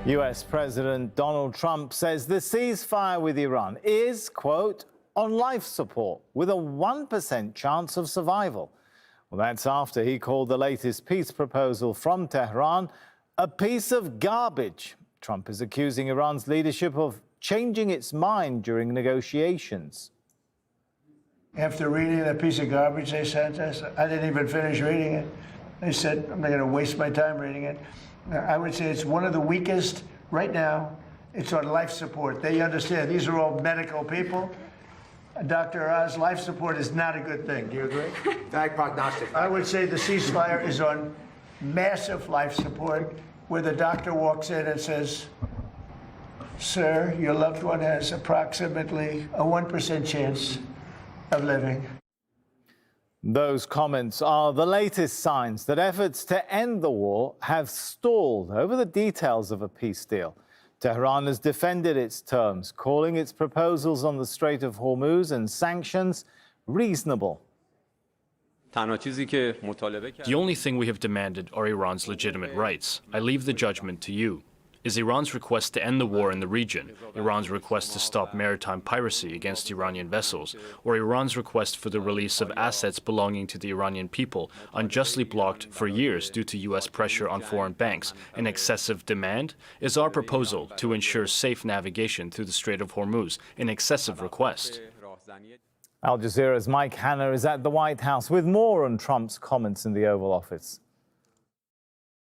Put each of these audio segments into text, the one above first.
US President Donald Trump says the ceasefire with Iran is, quote, on life support with a 1% chance of survival. Well, that's after he called the latest peace proposal from Tehran a piece of garbage. Trump is accusing Iran's leadership of changing its mind during negotiations. After reading that piece of garbage they sent us, I didn't even finish reading it. They said, I'm not going to waste my time reading it. I would say it's one of the weakest right now. It's on life support. They understand these are all medical people. Dr. Oz, life support is not a good thing. Do you agree? Bad prognostic. I would say the ceasefire is on massive life support, where the doctor walks in and says, sir, your loved one has approximately a 1% chance of living. Those comments are the latest signs that efforts to end the war have stalled over the details of a peace deal. Tehran has defended its terms, calling its proposals on the Strait of Hormuz and sanctions reasonable. The only thing we have demanded are Iran's legitimate rights. I leave the judgment to you. Is Iran's request to end the war in the region, Iran's request to stop maritime piracy against Iranian vessels, or Iran's request for the release of assets belonging to the Iranian people, unjustly blocked for years due to U.S. pressure on foreign banks, an excessive demand? Is our proposal to ensure safe navigation through the Strait of Hormuz an excessive request? Al Jazeera's Mike Hanna is at the White House with more on Trump's comments in the Oval Office.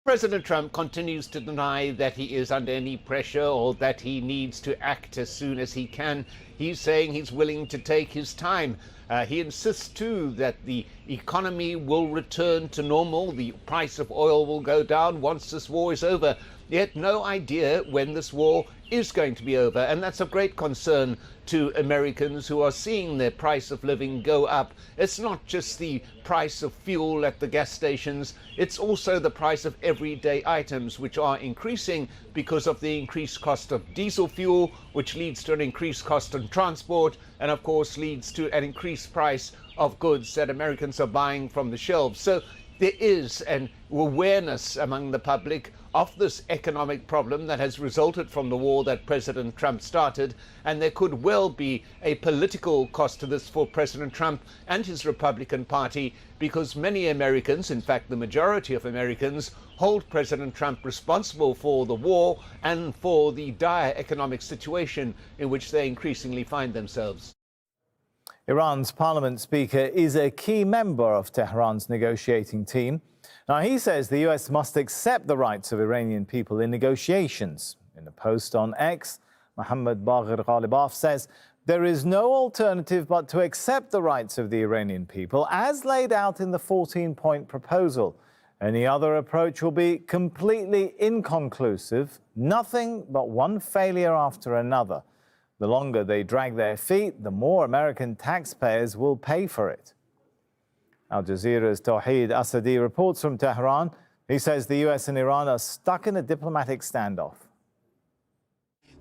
President Trump continues to deny that he is under any pressure or that he needs to act as soon as he can. He's saying he's willing to take his time. He insists, too, that the economy will return to normal. The price of oil will go down once this war is over. Yet no idea when this war is going to be over. And that's of great concern to Americans who are seeing their price of living go up. It's not just the price of fuel at the gas stations. It's also the price of everyday items, which are increasing because of the increased cost of diesel fuel, which leads to an increased cost on transport, and of course leads to an increased price of goods that Americans are buying from the shelves. So there is an awareness among the public of this economic problem that has resulted from the war that President Trump started, and there could well be a political cost to this for President Trump and his Republican Party, because many Americans, in fact the majority of Americans, hold President Trump responsible for the war and for the dire economic situation in which they increasingly find themselves. Iran's parliament speaker is a key member of Tehran's negotiating team. Now, he says the U.S. must accept the rights of Iranian people in negotiations. In a post on X, Mohammad Baghir Ghalibaf says there is no alternative but to accept the rights of the Iranian people as laid out in the 14-point proposal. Any other approach will be completely inconclusive, nothing but one failure after another. The longer they drag their feet, the more American taxpayers will pay for it. Al Jazeera's Tawheed Asadi reports from Tehran. He says the US and Iran are stuck in a diplomatic standoff.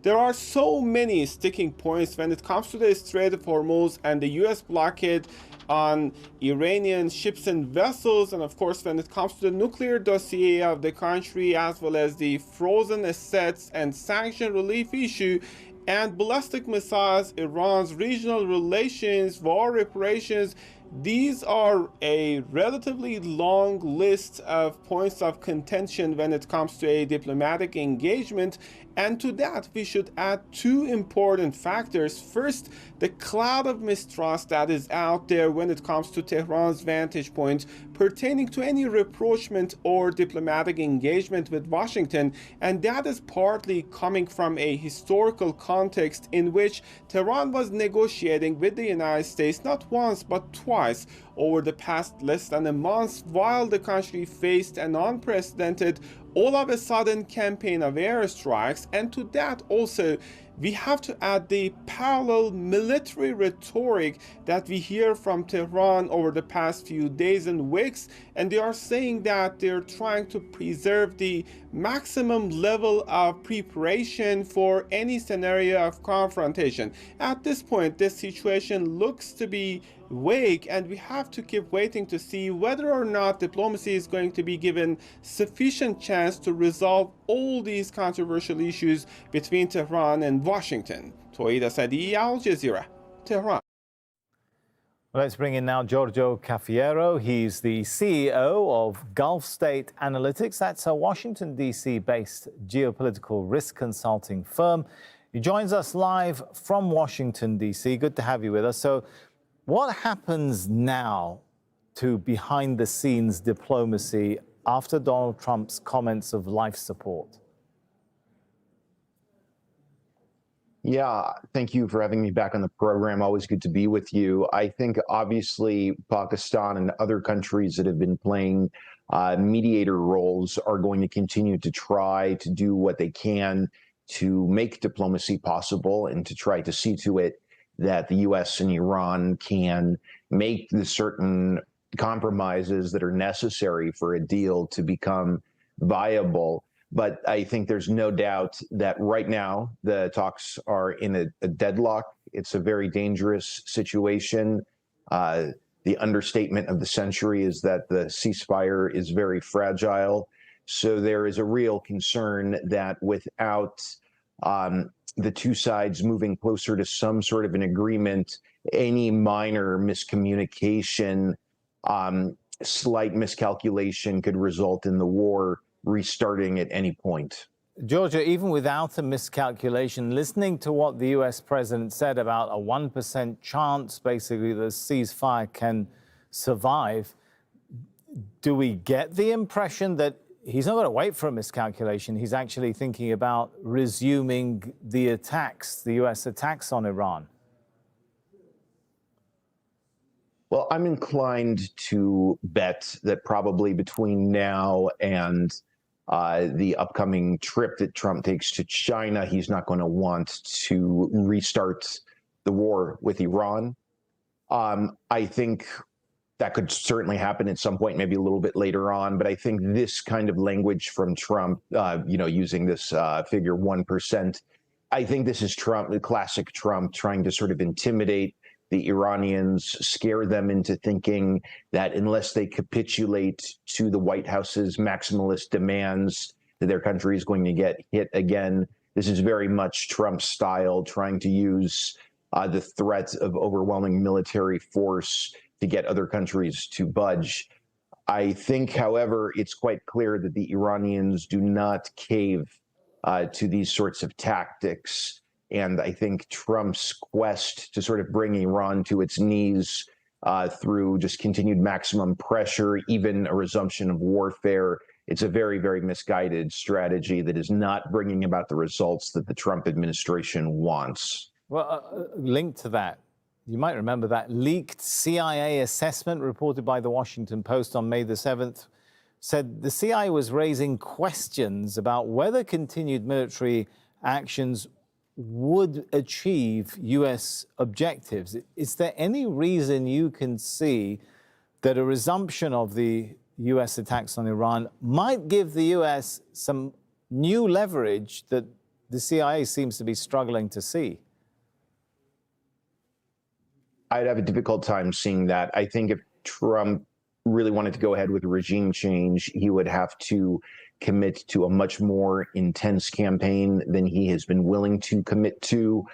There are so many sticking points when it comes to the Strait of Hormuz and the US blockade on Iranian ships and vessels, and of course when it comes to the nuclear dossier of the country, as well as the frozen assets and sanction relief issue, and ballistic missiles, Iran's regional relations, war reparations. These are a relatively long list of points of contention when it comes to a diplomatic engagement. And to that, we should add two important factors. First, the cloud of mistrust that is out there when it comes to Tehran's vantage point pertaining to any rapprochement or diplomatic engagement with Washington. And that is partly coming from a historical context in which Tehran was negotiating with the United States not once but twice over the past less than a month, while the country faced an unprecedented all of a sudden campaign of airstrikes. And to that also we have to add the parallel military rhetoric that we hear from Tehran over the past few days and weeks, and they are saying that they're trying to preserve the maximum level of preparation for any scenario of confrontation. At this point, the situation looks to be wake, and we have to keep waiting to see whether or not diplomacy is going to be given sufficient chance to resolve all these controversial issues between Tehran and Washington. Toida Sadi, Al Jazeera, Tehran. Well, let's bring in now Giorgio Cafiero. He's the CEO of Gulf State Analytics. That's a Washington, D.C.-based geopolitical risk consulting firm. He joins us live from Washington, D.C. Good to have you with us. So what happens now to behind-the-scenes diplomacy after Donald Trump's comments of life support? Yeah, thank you for having me back on the program. Always good to be with you. I think obviously Pakistan and other countries that have been playing mediator roles are going to continue to try to do what they can to make diplomacy possible and to try to see to it that the U.S. and Iran can make the certain compromises that are necessary for a deal to become viable. But I think there's no doubt that right now the talks are in a deadlock. It's a very dangerous situation. The understatement of the century is that the ceasefire is very fragile. So there is a real concern that without the two sides moving closer to some sort of an agreement, any minor miscommunication, slight miscalculation could result in the war restarting at any point. Georgia, even without a miscalculation, listening to what the U.S. president said about a 1% chance, basically, the ceasefire can survive, do we get the impression that he's not going to wait for a miscalculation? He's actually thinking about resuming the attacks, the U.S. attacks on Iran? Well, I'm inclined to bet that probably between now and the upcoming trip that Trump takes to China, he's not going to want to restart the war with Iran. I think that could certainly happen at some point, maybe a little bit later on. But I think this kind of language from Trump, using this figure 1%, I think this is Trump, the classic Trump, trying to sort of intimidate the Iranians, scare them into thinking that unless they capitulate to the White House's maximalist demands, that their country is going to get hit again. This is very much Trump's style, trying to use the threat of overwhelming military force to get other countries to budge. I think, however, it's quite clear that the Iranians do not cave to these sorts of tactics. And I think Trump's quest to sort of bring Iran to its knees through just continued maximum pressure, even a resumption of warfare, it's a very, very misguided strategy that is not bringing about the results that the Trump administration wants. Well, linked to that, you might remember that leaked CIA assessment reported by the Washington Post on May the 7th said the CIA was raising questions about whether continued military actions would achieve U.S. objectives. Is there any reason you can see that a resumption of the U.S. attacks on Iran might give the U.S. some new leverage that the CIA seems to be struggling to see? I'd have a difficult time seeing that. I think if Trump really wanted to go ahead with a regime change, he would have to commit to a much more intense campaign than he has been willing to commit to.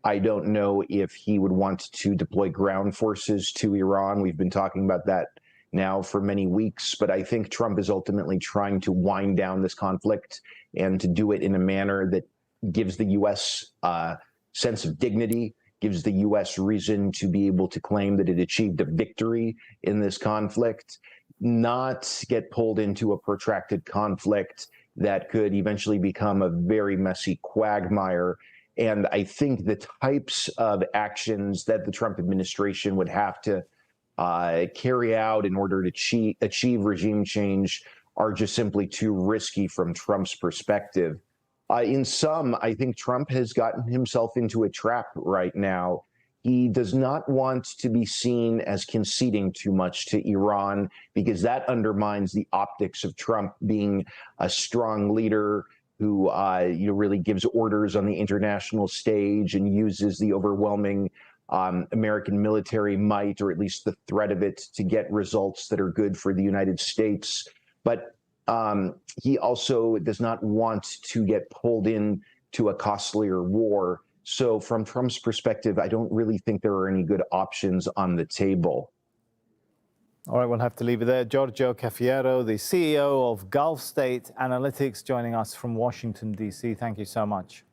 I don't know if he would want to deploy ground forces to Iran. We've been talking about that now for many weeks, but I think Trump is ultimately trying to wind down this conflict and to do it in a manner that gives the U.S. a sense of dignity, gives the U.S. reason to be able to claim that it achieved a victory in this conflict, not get pulled into a protracted conflict that could eventually become a very messy quagmire. And I think the types of actions that the Trump administration would have to carry out in order to achieve regime change are just simply too risky from Trump's perspective. In sum, I think Trump has gotten himself into a trap right now. He does not want to be seen as conceding too much to Iran, because that undermines the optics of Trump being a strong leader who really gives orders on the international stage and uses the overwhelming American military might, or at least the threat of it, to get results that are good for the United States. But he also does not want to get pulled into a costlier war. So from Trump's perspective, I don't really think there are any good options on the table. All right, we'll have to leave it there. Giorgio Cafiero, the CEO of Gulf State Analytics, joining us from Washington, D.C. Thank you so much.